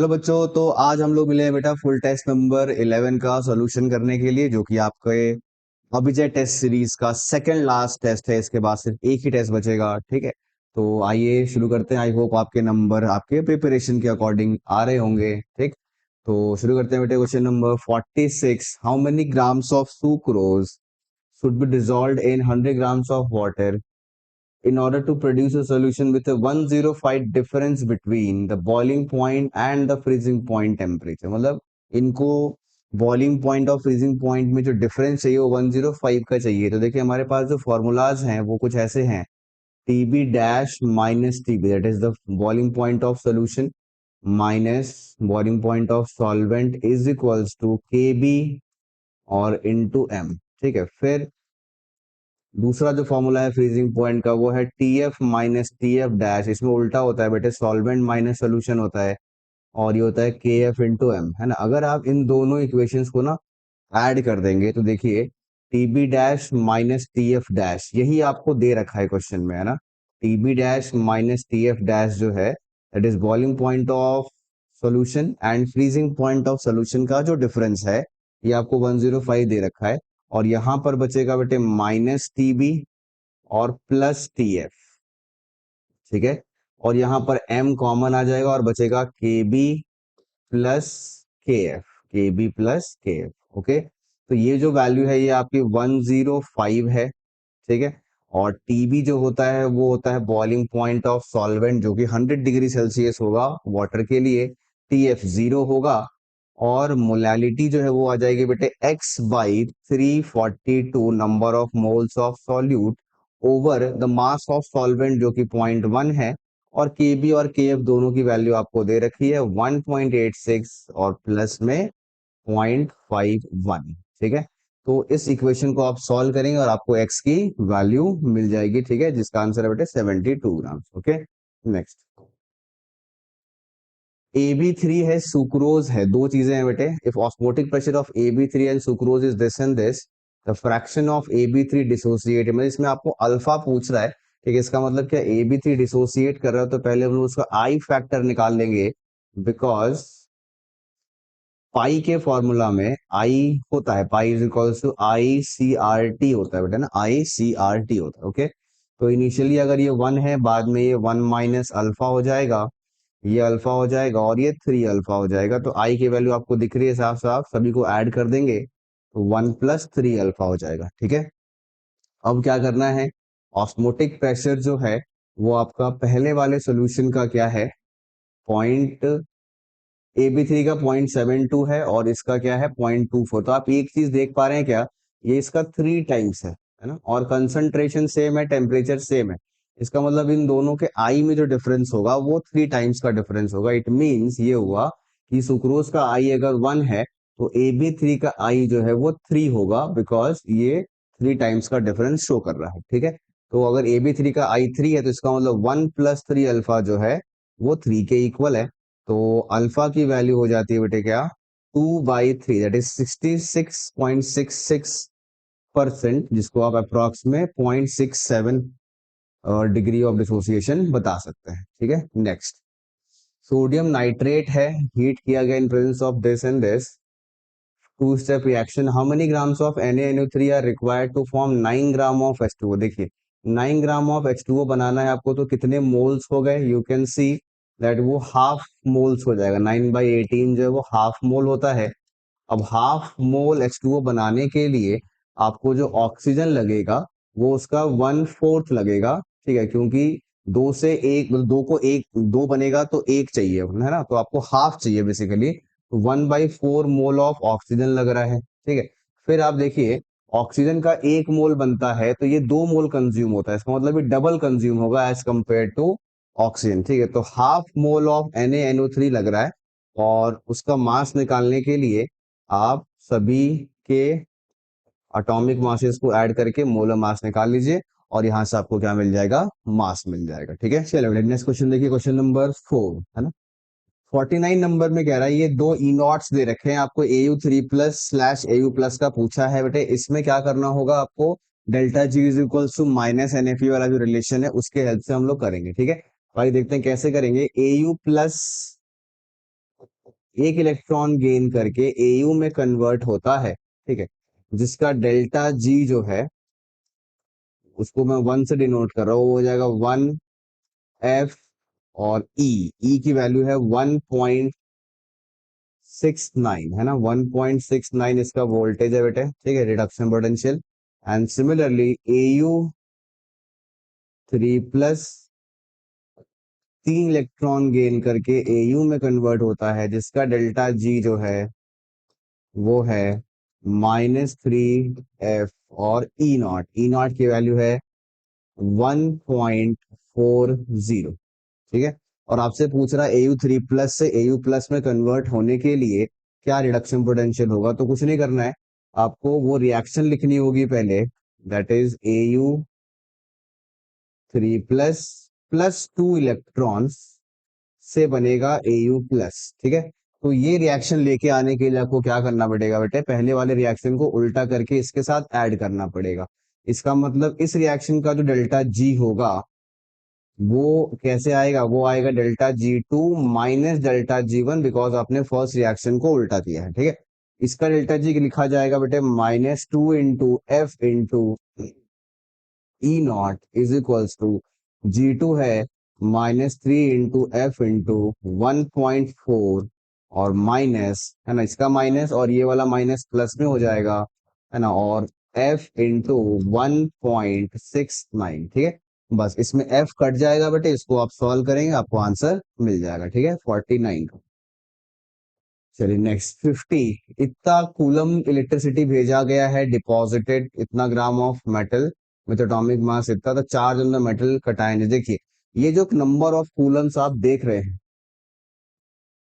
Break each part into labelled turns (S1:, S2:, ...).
S1: Hello बच्चों, तो आज हम लोग मिले हैं बेटा फुल टेस्ट नंबर 11 का सॉल्यूशन करने के लिए, जो कि आपके अभिजय टेस्ट सीरीज का सेकंड लास्ट टेस्ट है। इसके बाद सिर्फ एक ही टेस्ट बचेगा। ठीक है, तो आइए शुरू करते हैं। आई होप आपके नंबर आपके प्रिपरेशन के अकॉर्डिंग आ रहे होंगे। ठीक, तो शुरू करते हैं बेटे। Question number 46, how many grams of sucrose should be dissolved in 100 grams of water in order to produce a solution with a 105 difference between the boiling point and the freezing point temperature। मतलब इनको boiling point और freezing point में जो difference चाहिए वो 105 का चाहिए। तो देखिए हमारे पास जो फॉर्मूलाज हैं वो कुछ ऐसे हैं। TB dash minus TB, that is the boiling point of solution, minus boiling point of solvent is equals to K B और इनटू एम। ठीक है, फिर दूसरा जो फॉर्मूला है फ्रीजिंग पॉइंट का वो है T F minus T F dash. इसमें उल्टा होता है बेटे, सॉल्वेंट माइनस सोल्यूशन होता है, और ये होता है के एफ इंटू एम, है ना। अगर आप इन दोनों इक्वेशंस को ना ऐड कर देंगे तो देखिए TB dash minus T F dash, यही आपको दे रखा है क्वेश्चन में, है ना। TB dash minus T F dash जो है that is boiling point of solution and freezing point of solution का जो डिफरेंस है ये आपको 105 दे रखा है। और यहां पर बचेगा बेटे माइनस टीबी और प्लस टी एफ। ठीक है, और यहां पर m कॉमन आ जाएगा और बचेगा के बी प्लस के एफ, के बी प्लस के एफ। ओके, तो ये जो वैल्यू है ये आपकी 105 है। ठीक है, और टीबी जो होता है वो होता है बॉइलिंग पॉइंट ऑफ सॉल्वेंट, जो कि 100 डिग्री सेल्सियस होगा वाटर के लिए। टी एफ 0 होगा, और मोलैलिटी जो है वो आ जाएगी बेटे x by 342 number of moles of solute over the mass of solvent, जो कि 0.1 है। और Kb और Kf दोनों की वैल्यू आपको दे रखी है 1.86 और प्लस में 0.51। ठीक है, तो इस इक्वेशन को आप सॉल्व करेंगे और आपको x की वैल्यू मिल जाएगी। ठीक है, जिसका आंसर है बेटे 72 ग्राम। ओके, नेक्स्ट AB3 है, सुक्रोज है, दो चीजें हैं बेटे। If osmotic pressure of AB3 and sucrose is this and this, the fraction of AB3 dissociate, मतलब इसमें आपको अल्फा पूछ रहा है। ठीक है, इसका मतलब क्या, AB3 डिसोसिएट कर रहा है तो पहले हम लोग उसका आई फैक्टर निकाल लेंगे, बिकॉज पाई के फॉर्मूला में आई होता है, pi is equals to I C R T होता है बेटा ना, आई सी आर टी होता है। ओके, तो इनिशियली अगर ये 1 है, बाद में ये 1 माइनस अल्फा हो जाएगा, ये अल्फा हो जाएगा और ये 3 अल्फा हो जाएगा। तो आई की वैल्यू आपको दिख रही है साफ साफ, सभी को ऐड कर देंगे तो 1 प्लस 3 अल्फा हो जाएगा। ठीक है, अब क्या करना है, ऑस्मोटिक प्रेशर जो है वो आपका पहले वाले सोल्यूशन का क्या है, पॉइंट AB3 का 0.72 है और इसका क्या है 0.24। तो आप एक चीज देख पा रहे हैं क्या, ये इसका 3 टाइम्स है ना, और कंसंट्रेशन सेम है, टेम्परेचर सेम है। इसका मतलब इन दोनों के आई में जो डिफरेंस होगा वो 3 टाइम्स का डिफरेंस होगा। इट मींस ये हुआ कि सुक्रोज का आई अगर 1 है तो AB3 का आई जो है वो 3 होगा, बिकॉज ये 3 टाइम्स का डिफरेंस शो कर रहा है। ठीक है, तो अगर AB3 का आई 3 है तो इसका मतलब 1 प्लस 3 अल्फा जो है वो 3 के इक्वल है। तो अल्फा की वैल्यू हो जाती है बेटे क्या, 2/3, दैट इज 66.66%, जिसको आप अप्रोक्स में 0.67 डिग्री ऑफ डिसोसिएशन बता सकते हैं। ठीक है, नेक्स्ट सोडियम नाइट्रेट है, हीट किया गया in presence of this and this, two step reaction, how many grams of NaNO3 are required to form 9 gram of H2O। देखिए 9 ग्राम ऑफ H2O बनाना है आपको, तो कितने मोल्स हो गए, यू कैन सी दैट वो हाफ मोल्स हो जाएगा। 9/18 जो है वो हाफ मोल होता है। अब हाफ मोल H2O बनाने के लिए आपको जो ऑक्सीजन लगेगा वो उसका 1/4 लगेगा। ठीक है, क्योंकि दो से एक, दो को एक, दो बनेगा तो एक चाहिए, है ना, तो आपको हाफ चाहिए बेसिकली। 1/4 मोल ऑफ ऑक्सीजन लग रहा है। ठीक है, फिर आप देखिए ऑक्सीजन का 1 मोल बनता है तो ये 2 मोल कंज्यूम होता है, इसका मतलब ये डबल कंज्यूम होगा एज कंपेयर टू ऑक्सीजन। ठीक है, तो हाफ मोल ऑफ NaNO3 लग रहा है, और उसका मास निकालने के लिए आप सभी के एटॉमिक मासेस को ऐड करके मोलर मास निकाल लीजिए, और यहां से आपको क्या मिल जाएगा, मास मिल जाएगा। ठीक है, चलिए नेक्स्ट क्वेश्चन देखिए, क्वेश्चन नंबर 4 है ना। 49 नंबर में कह रहा है, ये दो ई नॉट्स दे रखे हैं आपको, AU3+/AU+ का पूछा है बेटे। इसमें क्या करना होगा आपको, delta G is equal to minus NFE वाला जो रिलेशन है उसके हेल्प से हम लोग करेंगे। ठीक है, भाई देखते हैं कैसे करेंगे। AU+ एक इलेक्ट्रॉन गेन करके एयू में कन्वर्ट होता है, ठीक है, जिसका डेल्टा जी जो है उसको मैं 1 से डिनोट कर रहा हूँ, वो हो जाएगा 1 एफ, और ई की वैल्यू है 1.69, है ना, 1.69 इसका वोल्टेज है बेटे, ठीक है, reduction potential. And similarly AU3+ 3 electron gain करके एयू में कन्वर्ट होता है, जिसका डेल्टा जी जो है वो है -3 एफ, और ई नॉट की वैल्यू है 1.40, ठीक है। और आपसे पूछ रहा है AU3+ से AU+ में कन्वर्ट होने के लिए क्या रिडक्शन पोटेंशियल होगा, तो कुछ नहीं करना है, आपको वो रिएक्शन लिखनी होगी पहले, दैट इज AU3+ +2 इलेक्ट्रॉन्स से बनेगा AU+, ठीक है। तो ये रिएक्शन लेके आने के लिए आपको क्या करना पड़ेगा बेटे, पहले वाले रिएक्शन को उल्टा करके इसके साथ ऐड करना पड़ेगा। इसका मतलब इस रिएक्शन का जो डेल्टा जी होगा वो कैसे आएगा, वो आएगा delta G2 minus delta G1, because आपने फर्स्ट रिएक्शन को उल्टा किया है, ठीक है। इसका डेल्टा जी लिखा जाएगा बेटे -2 into F into E0 is equals to G2 है -3 इंटू एफ इंटू 1.4, और माइनस, है ना, इसका माइनस और ये वाला माइनस प्लस में हो जाएगा, है ना, और एफ इंटू 1.69, ठीक है। बस इसमें एफ कट जाएगा बेटे, इसको आप सॉल्व करेंगे आपको आंसर मिल जाएगा, ठीक है, 49। चलिए नेक्स्ट 50, इतना कूलम इलेक्ट्रिसिटी भेजा गया है, डिपॉजिटेड इतना gram of metal with atomic mass इतना, तो charge on the metal cation, देखिए ये जो नंबर ऑफ कूलम्स आप देख रहे हैं,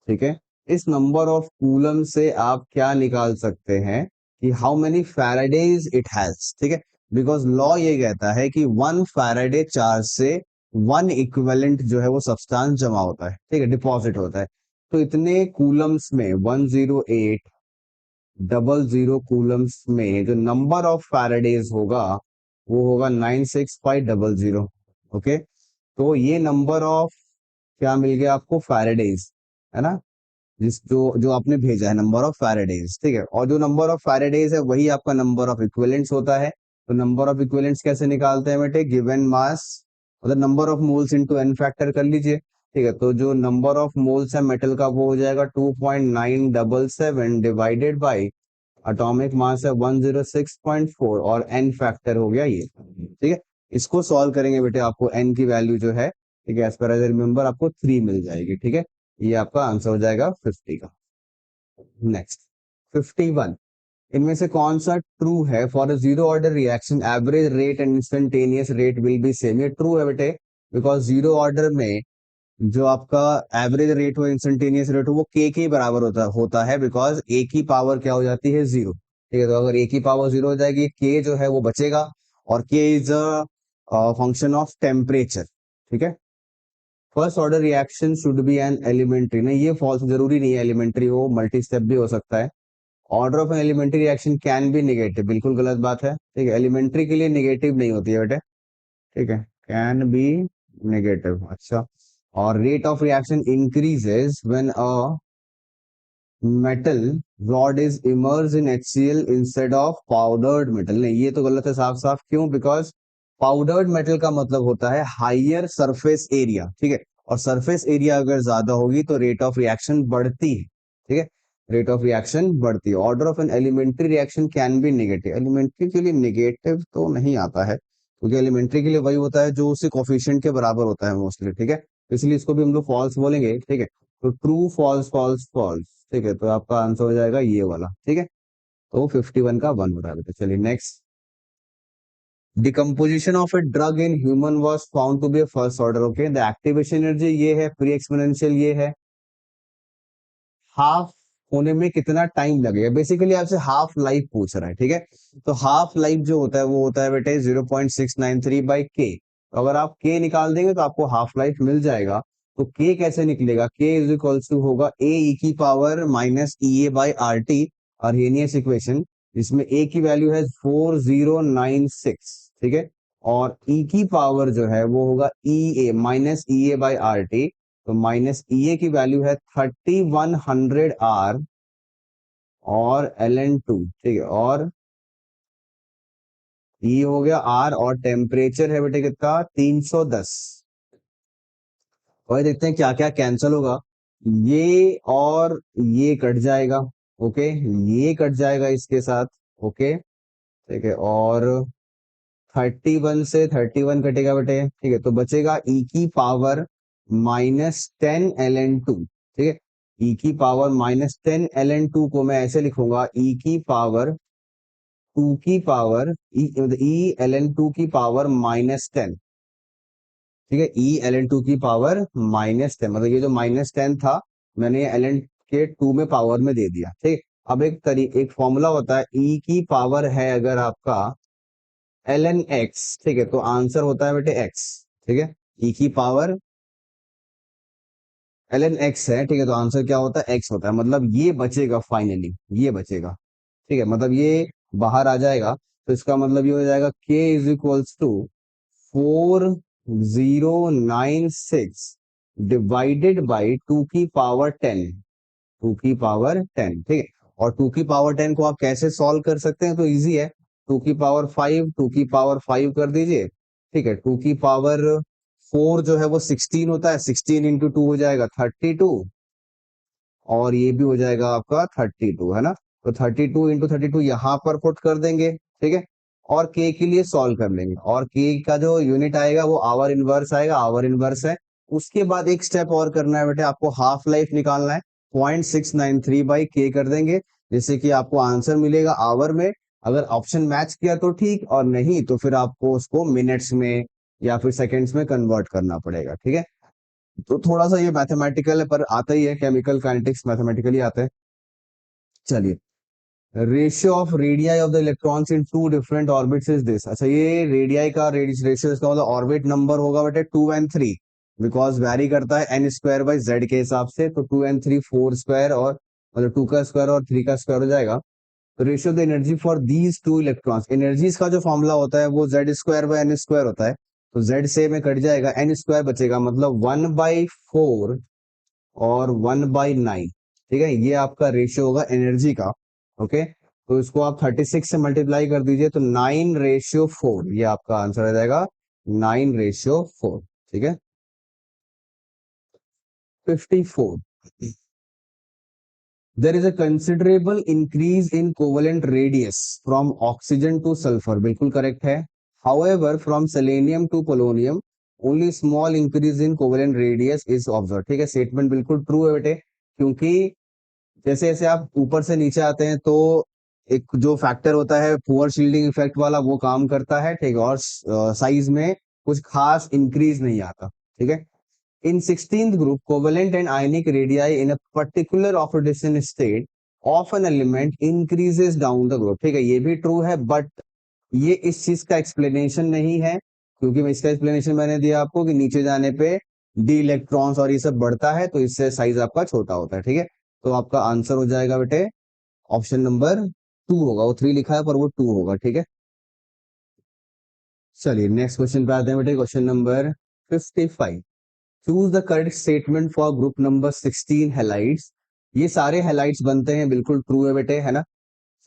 S1: ठीक है, इस नंबर ऑफ कूलम से आप क्या निकाल सकते हैं कि how many Faraday's it has, ठीक है, बिकॉज लॉ ये कहता है कि 1 फैराडे चार्ज से 1 इक्विवेलेंट जो है वो सब्सटेंस जमा होता है, ठीक है, डिपॉजिट होता है। तो इतने कूलम्स में 10800 कूलम्स में जो नंबर ऑफ फैराडेज होगा वो होगा 96500, ओके। तो ये नंबर ऑफ क्या मिल गया आपको, फैराडेज, है ना, जिस जो जो आपने भेजा है नंबर ऑफ फैराडेज, ठीक है, और जो नंबर ऑफ फैराडेज है वही आपका नंबर ऑफ इक्विवेलेंट्स होता है। तो नंबर ऑफ इक्विवेलेंट्स कैसे निकालते हैं बेटे, गिवन मास मतलब number of moles into n factor कर लीजिए, ठीक है। तो जो नंबर ऑफ मोल्स है मेटल का वो हो जाएगा 2.977 डिवाइडेड बाई एटॉमिक मास है 106.4, और एन फैक्टर हो गया ये, ठीक है। इसको सॉल्व करेंगे बेटे, आपको एन की वैल्यू जो है, ठीक है, एज पर एज रिमेंबर आपको 3 मिल जाएगी, ठीक है। ये आपका आंसर हो जाएगा 50 का। नेक्स्ट 51, इनमें से कौन सा ट्रू है, for a zero order reaction average rate and instantaneous rate will be same, ये ट्रू है बेटे, बिकॉज जीरो ऑर्डर में जो आपका एवरेज रेट हो इंस्टेंटेनियस रेट हो वो के बराबर होता है, बिकॉज ए की पावर क्या हो जाती है 0, ठीक है। तो अगर ए की पावर 0 हो जाएगी, के जो है वो बचेगा, और K is a function of temperature, ठीक है। First order reaction should be an elementary, नहीं ये फॉल्स, जरूरी नहीं है एलिमेंट्री हो, मल्टी स्टेप भी हो सकता है। Order of an elementary reaction can be negative, बिल्कुल गलत बात है, ठीक है, एलिमेंट्री के लिए निगेटिव नहीं होती है बेटे, ठीक है, कैन बी नेगेटिव, अच्छा। और rate of reaction increases when a metal rod is emerge in HCl instead of powdered metal, नहीं ये तो गलत है साफ साफ, क्यों, बिकॉज पाउडर्ड मेटल का मतलब होता है हाइयर सरफेस एरिया, ठीक है, और सरफेस एरिया अगर ज्यादा होगी तो रेट ऑफ रिएक्शन बढ़ती है, ठीक है, रेट ऑफ रिएक्शन बढ़ती है। Order of an elementary reaction can be negative, elementary के लिए नेगेटिव तो नहीं आता है, क्योंकि एलिमेंट्री के लिए वही होता है जो उससे कोफिशिएंट के बराबर होता है मोस्टली, ठीक है, इसलिए इसको भी हम लोग फॉल्स बोलेंगे, ठीक है। तो ट्रू फॉल्स फॉल्स फॉल्स, ठीक है, तो आपका आंसर हो जाएगा ये वाला, ठीक है। तो 51 का 1 हो रहा है बेटा। चलिए next, decomposition of a drug in human was found to be first order, okay. The activation energy ये है, प्री एक्सपोनेंशियल ये है, हाफ होने में कितना टाइम लगेगा, बेसिकली आपसे हाफ लाइफ पूछ रहा है, ठीक है। तो हाफ लाइफ जो होता है वो होता है बेटे 0.693/k, तो अगर आप k निकाल देंगे तो आपको हाफ लाइफ मिल जाएगा। तो k कैसे निकलेगा, k इज इक्वल्स टू होगा a e की पावर माइनस EA/RT, अर्हेनियस इक्वेशन, जिसमें a की वैल्यू है 4096, ठीक है, और e की पावर जो है वो होगा EA माइनस EA/RT, तो माइनस ई ए की वैल्यू है 3100 R और Ln2, ठीक है, और ई हो गया R, और टेम्परेचर है बेटे कितना 310। और देखते हैं क्या क्या कैंसिल होगा। ये और ये कट जाएगा, ओके, ये कट जाएगा इसके साथ, ओके, ठीक है, और 31 से 31 कटेगा बेटे, ठीक है, तो बचेगा ई की पावर -10 ln2, ठीक है। ई की पावर -10 ln2 को मैं ऐसे लिखूंगा, ई की पावर 2 की पावर ई ln2 की पावर -10, ठीक है, ई ln2 की पावर -10, मतलब ये जो -10 था मैंने ये ln के 2 में पावर में दे दिया, ठीक है। अब एक फॉर्मूला होता है, ई की पावर है अगर आपका ln x, ठीक है, तो आंसर होता है बेटे x, ठीक है, ई की पावर ln x है, ठीक है, तो आंसर क्या होता है x होता है, मतलब ये बचेगा फाइनली, ये बचेगा, ठीक है, मतलब ये बाहर आ जाएगा, तो इसका मतलब ये हो जाएगा k is equals to 4096 divided by 2 की पावर 10, 2 की पावर 10, ठीक है। और 2 की पावर 10 को आप कैसे सॉल्व कर सकते हैं, तो इजी है, 2 की पावर 5, 2 की पावर 5 कर दीजिए, ठीक है, 2 की पावर 4 जो है वो 16 होता है, 16 × 2 हो जाएगा 32, और ये भी हो जाएगा आपका 32, है ना। तो 32 × 32 यहाँ पर पुट कर देंगे, ठीक है, और के के लिए सॉल्व कर लेंगे, और के का जो यूनिट आएगा वो आवर इनवर्स आएगा, आवर इनवर्स है। उसके बाद एक स्टेप और करना है बेटे, आपको हाफ लाइफ निकालना है, 0.693/k कर देंगे, जिससे कि आपको आंसर मिलेगा आवर में। अगर ऑप्शन मैच किया तो ठीक, और नहीं तो फिर आपको उसको मिनट्स में या फिर सेकेंड्स में कन्वर्ट करना पड़ेगा, ठीक है। तो थोड़ा सा ये मैथमेटिकल है, पर आता ही है, केमिकल काइनेटिक्स मैथमेटिकली आता है। चलिए, ratio of radii of the electrons in two different orbits is this. अच्छा, ये रेडियाई का रेशियो, इसका मतलब ऑर्बिट नंबर होगा बेटे 2 and 3, बिकॉज वैरी करता है n²/z के हिसाब से, तो 2 and 3 4 स्क्वायर, और मतलब 2 का स्क्वायर और 3 का स्क्वायर हो जाएगा। तो ratio of the energy for these two electrons, energies का जो फॉर्मूला होता है वो Z²/n² होता है, तो Z से में कट जाएगा, n² बचेगा, मतलब 1/4 और 1/9, ठीक है, ये आपका रेशियो होगा एनर्जी का, ओके। तो इसको आप 36 से मल्टीप्लाई कर दीजिए, तो 9/4, ये आपका आंसर आ जाएगा 9/4, ठीक है। 54, there is a considerable increase in covalent radius from oxygen to sulphur, बिल्कुल करेक्ट है। However from selenium to polonium only small increase in covalent radius is observe, ठीक है, स्टेटमेंट बिल्कुल ट्रू है बेटे, क्योंकि जैसे जैसे आप ऊपर से नीचे आते हैं तो एक जो फैक्टर होता है पुअर शील्डिंग इफेक्ट वाला, वो काम करता है, ठीक है, और साइज में कुछ खास इंक्रीज नहीं आता, ठीक है। इन 16th group covalent and ionic radii in a particular oxidation state of an element increases down the group, ठीक है, ये भी ट्रू है, बट ये इस चीज का एक्सप्लेनेशन नहीं है, क्योंकि मैं इसका एक्सप्लेनेशन मैंने दिया आपको कि नीचे जाने पे डी इलेक्ट्रॉन्स और ये सब बढ़ता है, तो इससे साइज आपका छोटा होता है, ठीक है। तो आपका आंसर हो जाएगा बेटे ऑप्शन नंबर 2 होगा, वो 3 लिखा है पर वो 2 होगा, ठीक है। चलिए नेक्स्ट क्वेश्चन पे आते हैं बेटे, question number 55। Choose the correct statement for group number 16 halides. ये सारे हेलाइड्स बनते हैं, बिल्कुल ट्रू है बेटे, है ना,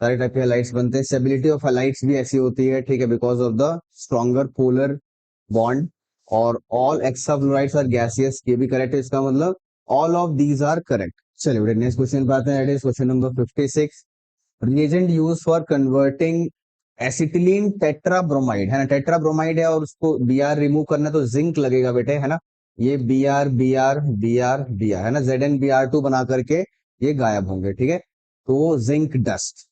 S1: सारे टाइप के हेलाइड्स बनते हैं। स्टेबिलिटी ऑफ हेलाइड्स भी ऐसी होती है, ठीक है, because of the stronger polar bond. और all hexafluorides are gaseous, ये भी करेक्ट है, इसका मतलब all of these are correct. चलिए बेटे नेक्स्ट क्वेश्चन पे आते हैं, question number 56। Reagent use for converting acetylene tetrabromide, है ना, टेट्राब्रोमाइड है और उसको Br रिमूव करना है, तो जिंक लगेगा बेटे, है ना, ये Br है ना, ZnBr2 बना करके ये गायब होंगे, ठीक है, तो जिंक डस्ट।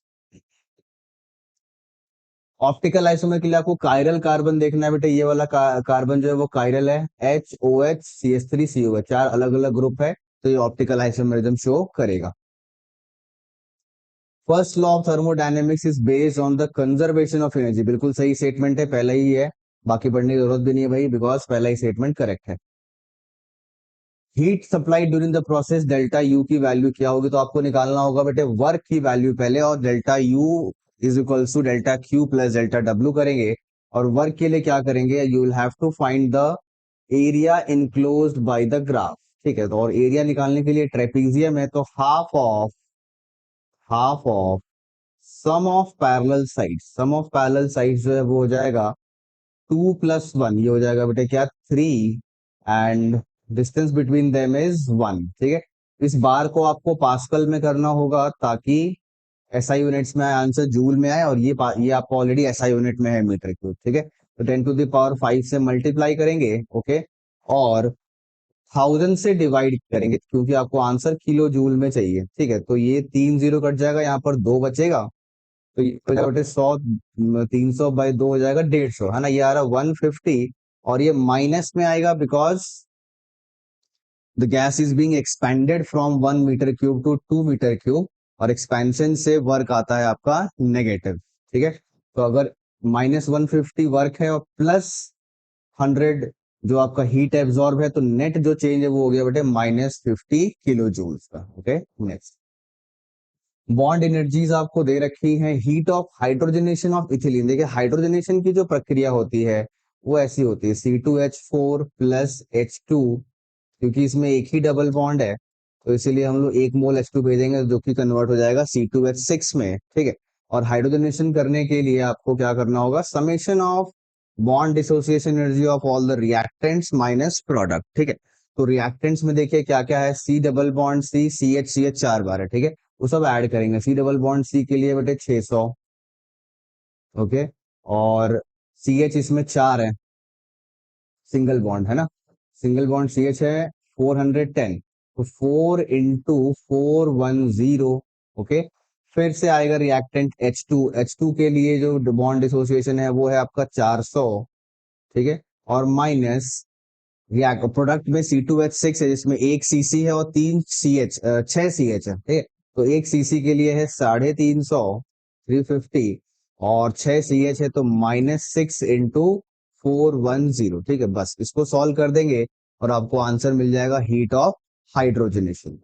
S1: ऑप्टिकल आइसोमर के लिए आपको कायरल कार्बन देखना है बेटे, ये वाला कार्बन जो है वो कायरल है, HOH CH3COH, 4 अलग अलग ग्रुप है, तो ये ऑप्टिकल आइसोमरिज्म शो करेगा। First law of thermodynamics is based on the conservation of energy, बिल्कुल सही स्टेटमेंट है, पहला ही है, बाकी पढ़ने की जरूरत भी नहीं है भाई, बिकॉज पहला ही स्टेटमेंट करेक्ट है। Heat supply during the process, delta U की वैल्यू क्या होगी, तो आपको निकालना होगा बेटे वर्क की वैल्यू पहले, और delta U is equal to delta Q plus delta W करेंगे। और वर्क के लिए क्या करेंगे, you will have to find the area enclosed by the graph, ठीक है। तो और एरिया निकालने के लिए ट्रेपीजियम है तो half of sum of parallel sides, sum of parallel sides जो है वो हो जाएगा 2 + 1, ये हो जाएगा बेटे क्या 3, and distance between them is 1। ठीक है। इस बार को आपको पास्कल में करना होगा ताकि एसआई यूनिट्स में आए आंसर, जूल में आए, और ये आपको ऑलरेडी एसआई यूनिट में है मीटर क्यूब। ठीक है। तो 10⁵ से मल्टीप्लाई करेंगे, ओके, और 1000 से डिवाइड करेंगे क्योंकि आपको आंसर किलो जूल में चाहिए। ठीक है। तो ये 3 0 कट जाएगा, यहाँ पर 2 बचेगा, तो ये हो जाएगा 100, 300/2 हो जाएगा 150, है ना। ये आ रहा 150, और ये माइनस में आएगा because the gas is being expanded from 1 metre cube to 2 metre cube, और एक्सपेंशन से वर्क आता है आपका नेगेटिव। ठीक है। तो अगर -150 वर्क है और +100 जो आपका हीट एब्जॉर्ब है, तो नेट जो चेंज है वो हो गया बेटे -50 किलो जूल्स का। ओके। नेक्स्ट, बॉन्ड एनर्जीज आपको दे रखी है। Heat of hydrogenation of ethylene, देखिए हाइड्रोजनेशन की जो प्रक्रिया होती है वो ऐसी होती है C2H4 + H2, क्योंकि इसमें एक ही डबल बॉन्ड है तो इसीलिए हम लोग 1 मोल H2 भेजेंगे जो कि कन्वर्ट हो जाएगा C2H6 में। ठीक है। और हाइड्रोजनेशन करने के लिए आपको क्या करना होगा, summation of bond dissociation energy of all the reactants minus product. ठीक है। तो रिएक्टेंट्स में देखिए क्या क्या है, C double bond C, CH 4 बार है। ठीक है। वो सब ऐड करेंगे। C डबल बॉन्ड C के लिए बेटे 600, ओके, और CH इसमें 4 है, सिंगल बॉन्ड है ना, सिंगल बॉन्ड CH है 410, तो 4 × 410, ओके। फिर से आएगा रिएक्टेंट H2 के लिए जो बॉन्ड डिसोसिएशन है वो है आपका 400। ठीक है। और माइनस प्रोडक्ट में C2H6 है जिसमें 1 cc है और 3 CH 6 CH है। ठीक है। तो 1 cc के लिए है 350, 350, और 6 CH है तो -6 × 410। ठीक है। बस इसको सॉल्व कर देंगे और आपको आंसर मिल जाएगा हीट ऑफ हाइड्रोजनेशन।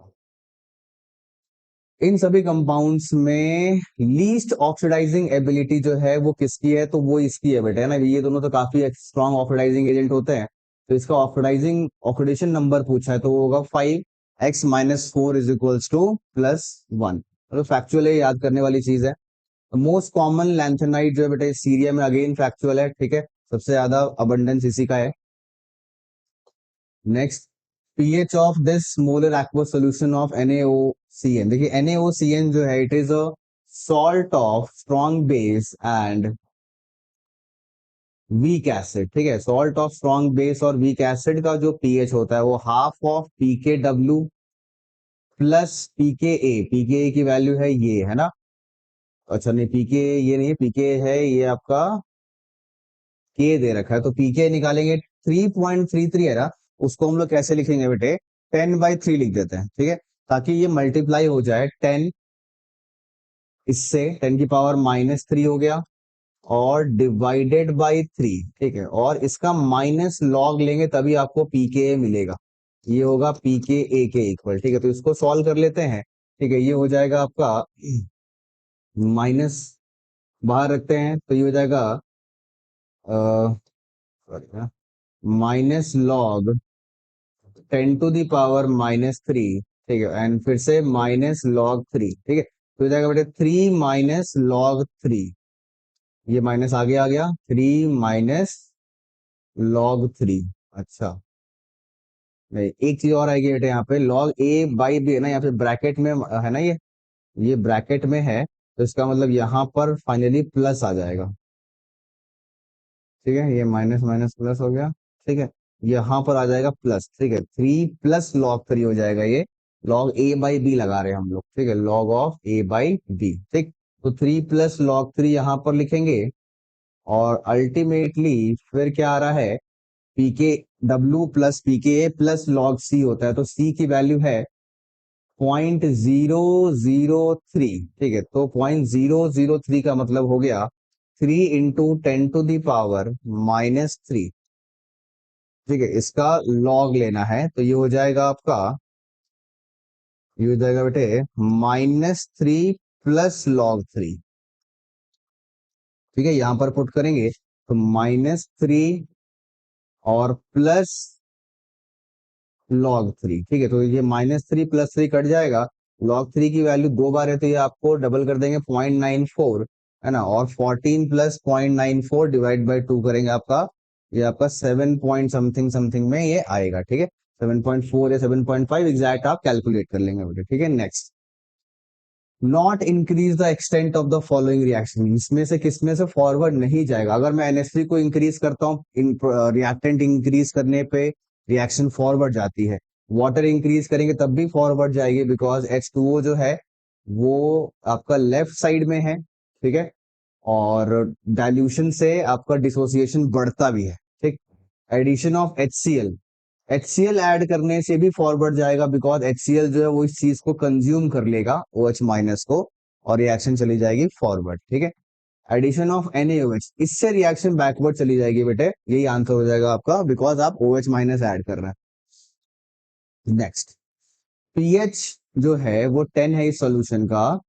S1: इन सभी कंपाउंड्स में लीस्ट ऑक्सीडाइजिंग एबिलिटी जो है वो किसकी है, तो वो इसकी है बेटा, है ना। ये दोनों तो काफी स्ट्रॉन्ग ऑक्सीडाइजिंग एजेंट होते हैं, तो इसका ऑक्सीडेशन नंबर पूछा है तो वो होगा 5x - 4 = +1। तो फैक्चुअल है, याद करने वाली चीज है। मोस्ट कॉमन लैंथेनाइट जो है बेटा सीरियम में, अगेन फैक्चुअल है। ठीक है। सबसे ज्यादा अबंडेंस इसी का है। Next, pH of this molar aqueous solution of NaOCN, देखिए NaOCN जो है it is a salt of strong base and weak acid. ठीक है। सॉल्ट ऑफ स्ट्रॉन्ग बेस और वीक एसिड का जो pH होता है वो half of pKw plus pKa, pKa की वैल्यू है ये, है ना। अच्छा नहीं, pK ये नहीं है, pK है ये आपका K दे रखा है, तो pK निकालेंगे 3.33 है ना, उसको हम लोग कैसे लिखेंगे बेटे, 10/3 लिख देते हैं। ठीक है। ताकि ये मल्टीप्लाई हो जाए 10 इससे, 10⁻³ हो गया, और डिवाइडेड बाई 3। ठीक है। और इसका माइनस लॉग लेंगे तभी आपको pKa मिलेगा, ये होगा pKa के इक्वल। ठीक है। तो इसको सॉल्व कर लेते हैं। ठीक है। ये हो जाएगा आपका माइनस, बाहर रखते हैं तो ये हो जाएगा -log 10⁻³ ठीक है, एंड फिर से -log 3। ठीक है। तो हो जाएगा बेटे 3 - log 3, ये माइनस आगे आ गया, 3 - log 3। अच्छा नहीं, एक चीज और आएगी बेटे, यहाँ पे log a/b है ना, यहाँ पे ब्रैकेट में है ना, ये ब्रैकेट में है, तो इसका मतलब यहाँ पर फाइनली प्लस आ जाएगा। ठीक है। ये माइनस माइनस प्लस हो गया। ठीक है। यहाँ पर आ जाएगा प्लस। ठीक है। 3 + log 3 हो जाएगा ये, log a/b लगा रहे हैं हम लोग। ठीक है। log of a/b। ठीक। तो 3 + log 3 यहाँ पर लिखेंगे, और अल्टीमेटली फिर क्या आ रहा है, pKw plus pKa plus log c होता है, तो c की वैल्यू है 0.003। ठीक है। तो 0.003 का मतलब हो गया 3 × 10⁻³ ठीक है। इसका लॉग लेना है तो ये हो जाएगा आपका, ये हो जाएगा बेटे -3 + log 3। ठीक है। यहां पर पुट करेंगे तो -3 और प्लस log 3, ठीक है। तो ये -3 + 3 कट जाएगा। log 3 की वैल्यू 2 बार है तो ये आपको डबल कर देंगे 0.94, है ना। और 14 + 0.94 डिवाइड बाई 2 करेंगे आपका, ये आपका 7 पॉइंट समथिंग समथिंग में ये आएगा, ठीक है। 7.4 या 7.5 एग्जैक्ट आप कैलकुलेट कर लेंगे बेटे, ठीक है। Next, not increase the extent of the following reaction, इसमें से किसमें से फॉरवर्ड नहीं जाएगा। अगर मैं NH3 को इंक्रीज करता हूँ, रिएक्टेंट इंक्रीज करने पे रिएक्शन फॉरवर्ड जाती है। वाटर इंक्रीज करेंगे तब भी फॉरवर्ड जाएगी, बिकॉज H2O जो है वो आपका लेफ्ट साइड में है, ठीक है। और डाइल्यूशन से आपका डिसोसिएशन बढ़ता भी है, ठीक। Addition of HCl, HCl add करने से भी फॉरवर्ड जाएगा, बिकॉज HCl जो है वो इस चीज को कंज्यूम कर लेगा, OH- को, और रिएक्शन चली जाएगी फॉरवर्ड, ठीक है। एडिशन ऑफ NaOH, इससे रिएक्शन बैकवर्ड चली जाएगी बेटे, यही आंसर हो जाएगा आपका, बिकॉज आप OH- ऐड कर रहे हैं। नेक्स्ट, पीएच जो है वो 10 है इस सॉल्यूशन का,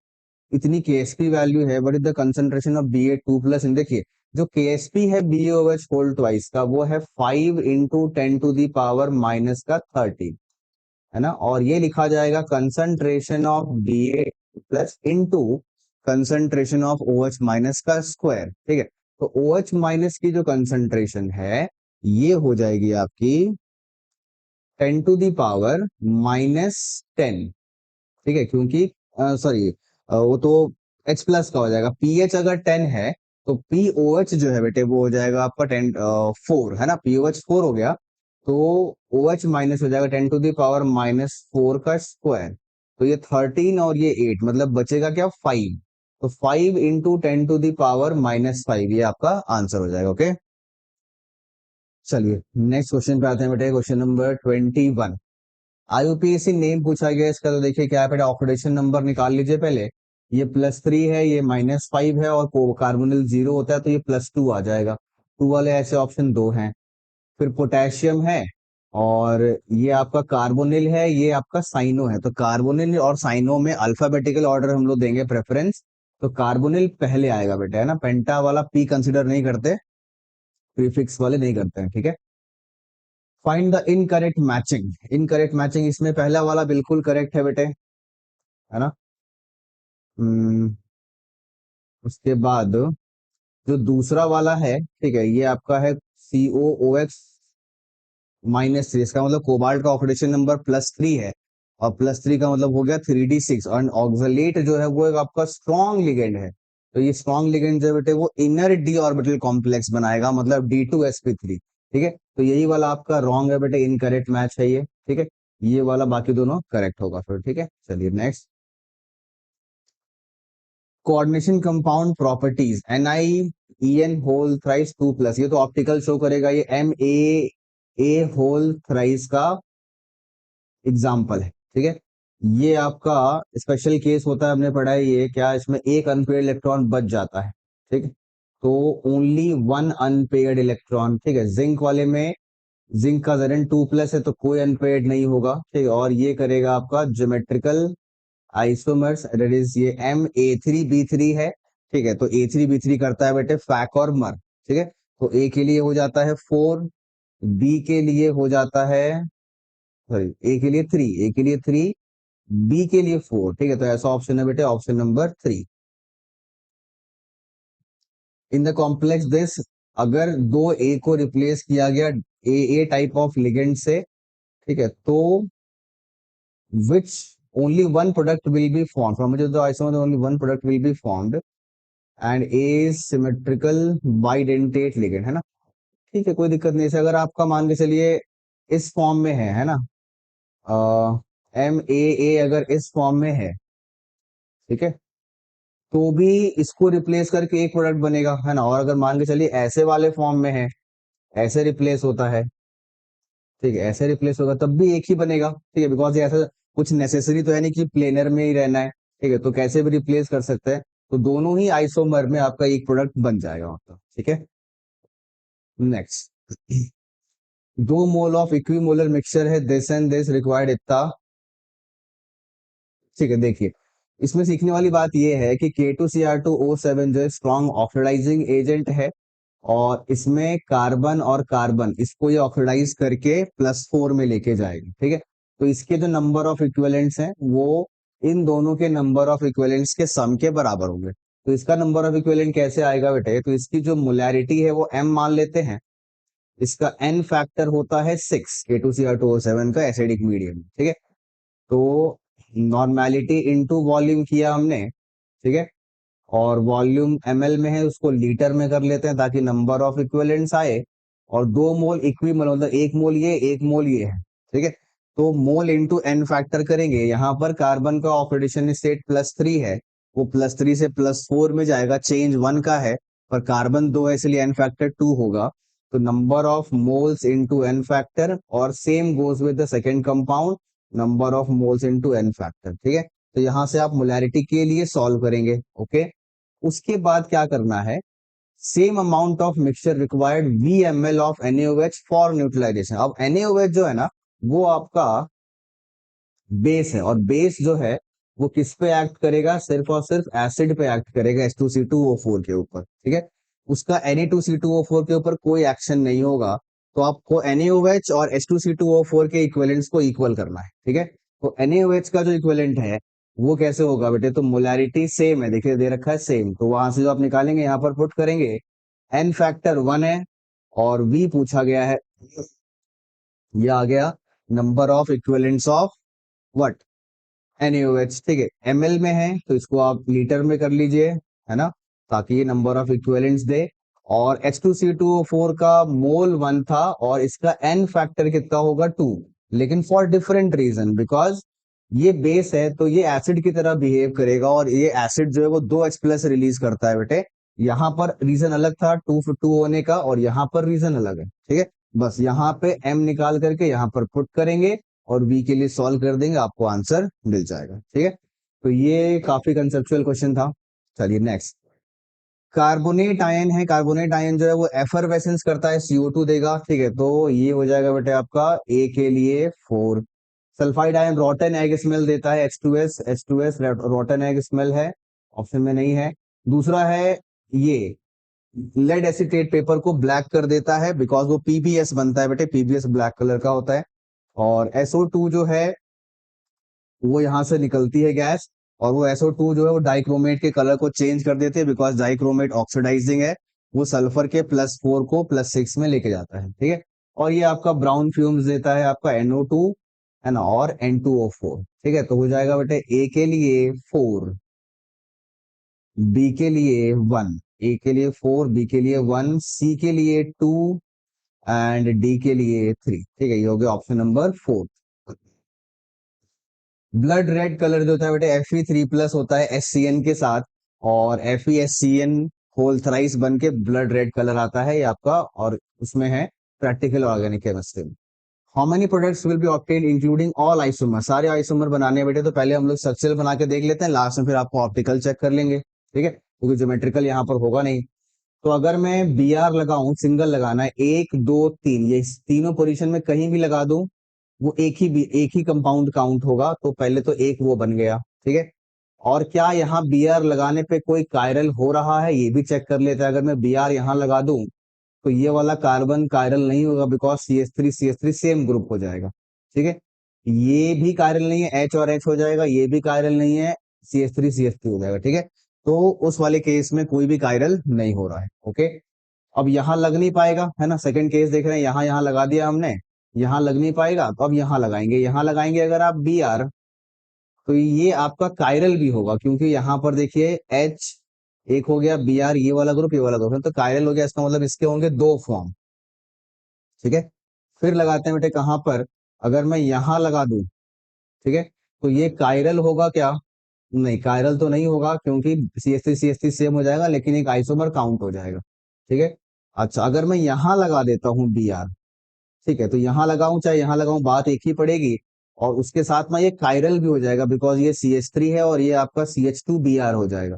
S1: इतनी KSP वैल्यू है, but the concentration of Ba2+, देखिए जो KSP है BaOH होल ट्वाइस का, वो है 5 × 10⁻³ है ना। और ये लिखा जाएगा concentration of Ba+ into concentration of OH- का स्क्वायर, ठीक है। तो OH- की जो कंसंट्रेशन है ये हो जाएगी आपकी 10⁻⁻10, ठीक है। क्योंकि सॉरी, वो तो H+ का हो जाएगा। पीएच अगर 10 है तो POH जो है बेटे वो हो जाएगा आपका 4, है ना। POH 4 हो गया, तो OH- हो जाएगा 10⁻⁻4 का स्क्वायर। तो ये 13 और ये 8, मतलब बचेगा क्या, 5। तो 5 × 10⁻⁻5 ये आपका आंसर हो जाएगा, ओके। चलिए नेक्स्ट क्वेश्चन पे आते हैं बेटे, क्वेश्चन नंबर 21। IUPAC नेम पूछा गया इसका, तो देखिए क्या है, ऑक्सीडेशन नंबर निकाल लीजिए पहले। ये +3 है, ये -5 है, और कार्बोनिल 0 होता है तो ये +2 आ जाएगा। 2 वाले ऐसे ऑप्शन 2 हैं। फिर पोटेशियम है, और ये आपका कार्बोनिल है, ये आपका साइनो है। तो कार्बोनिल और साइनो में अल्फाबेटिकल ऑर्डर हम लोग देंगे प्रेफरेंस। तो कार्बोनिल पहले आएगा बेटा, है ना। पेंटा वाला पी कंसिडर नहीं करते, प्रीफिक्स वाले नहीं करते हैं, ठीक है। Find the incorrect matching, incorrect matching इसमें पहला वाला बिल्कुल करेक्ट है बेटे, है ना। हम्म, उसके बाद जो दूसरा वाला है, ठीक है, ये आपका है COOH-3, इसका मतलब कोबाल्ट का ऑक्सीडेशन नंबर +3 है, और +3 का मतलब हो गया 3D6। और ऑक्सलेट जो है वो एक आपका स्ट्रॉन्ग लिगेंड है। तो ये स्ट्रॉन्ग लिगेंड जो है बेटे वो इनर डी ऑर्बिटल कॉम्प्लेक्स बनाएगा, मतलब D2sp3, ठीक है। तो यही वाला आपका रॉन्ग है बेटे, इनकरेक्ट मैच है ये, ठीक है। ये वाला बाकी दोनों करेक्ट होगा फिर, ठीक है। चलिए next, coordination compound properties, NiEN whole thrice 2+, ये तो ऑप्टिकल शो करेगा, ये MAA होल थ्राइस का एग्जाम्पल है, ठीक है। ये आपका स्पेशल केस होता है, हमने पढ़ा है ये क्या, इसमें एक अनपेयर्ड इलेक्ट्रॉन बच जाता है, ठीक है। तो ओनली वन अनपेयर्ड इलेक्ट्रॉन, ठीक है। जिंक वाले में जिंक का Zn2+ है तो कोई अनपेयर्ड नहीं होगा, ठीक है। और ये करेगा आपका ज्योमेट्रिकल आइसोमर्स, दैट इज ये Ma3B3 है, ठीक है। तो A3B3 करता है बेटे फैक और मर, ठीक है। तो A के लिए हो जाता है 4, B के लिए हो जाता है, सॉरी, A के लिए 3, B के लिए 4, ठीक है। तो ऐसा ऑप्शन है बेटे, option number 3। In the complex this, अगर दो A को रिप्लेस किया गया ए टाइप ऑफ लिगेंड से, ठीक है, तो which only one product will be formed from which of the isomers only one product will be formed and A is symmetrical bidentate ligand, है ना। ठीक है, कोई दिक्कत नहीं है। अगर आपका मान के चलिए इस फॉर्म में है ना, MAA अगर इस फॉर्म में है, ठीक है, तो भी इसको रिप्लेस करके एक प्रोडक्ट बनेगा, है ना। और अगर मान के चलिए ऐसे वाले फॉर्म में है, ऐसे रिप्लेस होता है, ठीक है, ऐसे रिप्लेस होगा तब भी एक ही बनेगा, ठीक है। बिकॉज ये ऐसा कुछ नेसेसरी तो है नहीं कि प्लेनर में ही रहना है, ठीक है। तो कैसे भी रिप्लेस कर सकते हैं, तो दोनों ही आइसोमर में आपका एक प्रोडक्ट बन जाएगा मतलब, ठीक है। Next, 2 mole of equimolar mixture है, दिस एंड दिस रिक्वायर्ड इतना, ठीक है। देखिए इसमें सीखने वाली बात यह है कि K2Cr2O7 जो है स्ट्रॉन्ग ऑक्सीडाइजिंग एजेंट है, और इसमें कार्बन और कार्बन इसको ये ऑक्सीडाइज करके +4 में लेके जाएगा, ठीक है। तो इसके जो नंबर ऑफ इक्विवेलेंट्स हैं वो इन दोनों के नंबर ऑफ इक्विवेलेंट्स के सम के बराबर होंगे। तो इसका नंबर ऑफ इक्विवेलेंट कैसे आएगा बेटे, तो इसकी जो मोलैरिटी है वो m मान लेते हैं, इसका n फैक्टर होता है 6 K2Cr2O7 का एसिडिक मीडियम, ठीक है। तो नॉर्मेलिटी इनटू वॉल्यूम किया हमने, ठीक है, और वॉल्यूम ml में है उसको लीटर में कर लेते हैं ताकि नंबर ऑफ इक्विवेलेंट्स आए। और 2 मोल इक्विमोल मतलब 1 मोल ये 1 मोल ये है, ठीक है। तो मोल इंटू एन फैक्टर करेंगे, यहाँ पर कार्बन का ऑक्सीडेशन स्टेट +3 है, वो +3 से +4 में जाएगा, चेंज 1 का है, पर कार्बन 2 है इसलिए एन फैक्टर 2 होगा। तो number of moles into n factor, और same goes with the second compound, number of moles into n factor, ठीक है। तो यहां से आप मोलैरिटी के लिए सॉल्व करेंगे, ओके। उसके बाद क्या करना है, same amount of mixture required VmL of NaOH for neutralisation. अब NaOH जो है ना वो आपका बेस है, और बेस जो है वो किस पे एक्ट करेगा, सिर्फ और सिर्फ एसिड पे एक्ट करेगा, H2C2O4 के ऊपर, ठीक है। उसका Na2C2O4 के ऊपर कोई एक्शन नहीं होगा। तो आपको NaOH और H2C2O4 के इक्विवेलेंट्स को इक्वल करना है, ठीक है। तो NaOH का जो इक्विवेलेंट है वो कैसे होगा बेटे, तो मोलैरिटी सेम है, देखिए दे रखा है सेम, तो वहां से जो आप निकालेंगे यहाँ पर पुट करेंगे, एन फैक्टर 1 है और V पूछा गया है, ये आ गया number of equivalents of what, NaOH, ठीक है। ml में है तो इसको आप लीटर में कर लीजिए, है ना, ताकि ये नंबर ऑफ इक्विवेलेंट्स दे। और H2C2O4 का मोल 1 था और इसका n फैक्टर कितना होगा 2, लेकिन फॉर डिफरेंट रीजन, बिकॉज ये बेस है तो ये एसिड की तरह बिहेव करेगा, और ये एसिड जो है वो 2H+ रिलीज करता है बेटे। यहाँ पर रीजन अलग था 2 होने का, और यहाँ पर रीजन अलग है, ठीक है। बस यहाँ पे m निकाल करके यहाँ पर पुट करेंगे और v के लिए सॉल्व कर देंगे, आपको आंसर मिल जाएगा, ठीक है। तो ये काफी कंसेप्चुअल क्वेश्चन था। चलिए नेक्स्ट, कार्बोनेट आयन है, कार्बोनेट आयन जो है वो एफरवेसेंस करता है, CO2 देगा, ठीक है। तो ये हो जाएगा बेटे आपका A के लिए 4। सल्फाइड आयन रॉटन एग स्मेल देता है, H2S रॉटन एग स्मेल है, ऑप्शन में नहीं है। दूसरा है ये लेड एसीटेट पेपर को ब्लैक कर देता है, बिकॉज वो PBS बनता है बेटे, PBS ब्लैक कलर का होता है। और SO2 जो है वो यहाँ से निकलती है गैस, और वो SO2 जो है वो डाइक्रोमेट के कलर को चेंज कर देती है, बिकॉज डाइक्रोमेट ऑक्सीडाइजिंग है, वो सल्फर के +4 को +6 में लेके जाता है, ठीक है। और ये आपका ब्राउन फ्यूम्स देता है आपका NO2 है ना, और N2O4, ठीक है। तो हो जाएगा बेटे A के लिए 4, B के लिए 1, A के लिए 4, B के लिए 1, C के लिए 2 एंड D के लिए 3, ठीक है। ये हो गया option number 4। Blood red colour जो होता है बेटे Fe3+ होता है HCN के साथ, और FeHCN होल थ्राइस बन के ब्लड रेड कलर आता है ये आपका, और उसमें है प्रैक्टिकल ऑर्गेनिक केमिस्ट्री में। How many products will be obtain including all isomer, सारे आइसोमर बनाने हैं बेटे, तो पहले हम लोग स्ट्रक्चरल बना के देख लेते हैं, लास्ट में फिर आपको ऑप्टिकल चेक कर लेंगे, ठीक है, क्योंकि ज्योमेट्रिकल यहाँ पर होगा नहीं। तो अगर मैं Br लगाऊं, सिंगल लगाना है, 1 2 3, ये तीनों पोजीशन में कहीं भी लगा दूं वो एक ही कंपाउंड काउंट होगा, तो पहले तो एक वो बन गया, ठीक है। और क्या यहाँ Br लगाने पे कोई कायरल हो रहा है ये भी चेक कर लेते हैं। अगर मैं Br यहाँ लगा दूं तो ये वाला कार्बन कायरल नहीं होगा, बिकॉज CH3 सेम ग्रुप हो जाएगा, ठीक है। ये भी कायरल नहीं है, H और H हो जाएगा, ये भी कायरल नहीं है, CH3 हो जाएगा, ठीक है। तो उस वाले केस में कोई भी कायरल नहीं हो रहा है, ओके। अब यहाँ लग नहीं पाएगा, है ना, सेकंड केस देख रहे हैं, यहाँ लगा दिया हमने, यहाँ लग नहीं पाएगा, तो अब यहाँ लगाएंगे, यहाँ लगाएंगे अगर आप Br, तो ये आपका कायरल भी होगा, क्योंकि यहाँ पर देखिए H एक हो गया, Br ये वाला ग्रुप, ये वाला ग्रुप, तो कायरल हो गया, इसका मतलब इसके होंगे 2 फॉर्म, ठीक है। फिर लगाते हैं बेटे कहाँ पर, अगर मैं यहाँ लगा दूं, ठीक है, तो ये कायरल होगा क्या, नहीं कायरल तो नहीं होगा, क्योंकि CH3 सेम हो जाएगा, लेकिन एक आइसोमर काउंट हो जाएगा, ठीक है। अच्छा अगर मैं यहाँ लगा देता हूँ Br, ठीक है, तो यहाँ लगाऊं चाहे यहाँ लगाऊं बात एक ही पड़ेगी, और उसके साथ में ये कायरल भी हो जाएगा, बिकॉज ये CH3 है और ये आपका CH2Br हो जाएगा,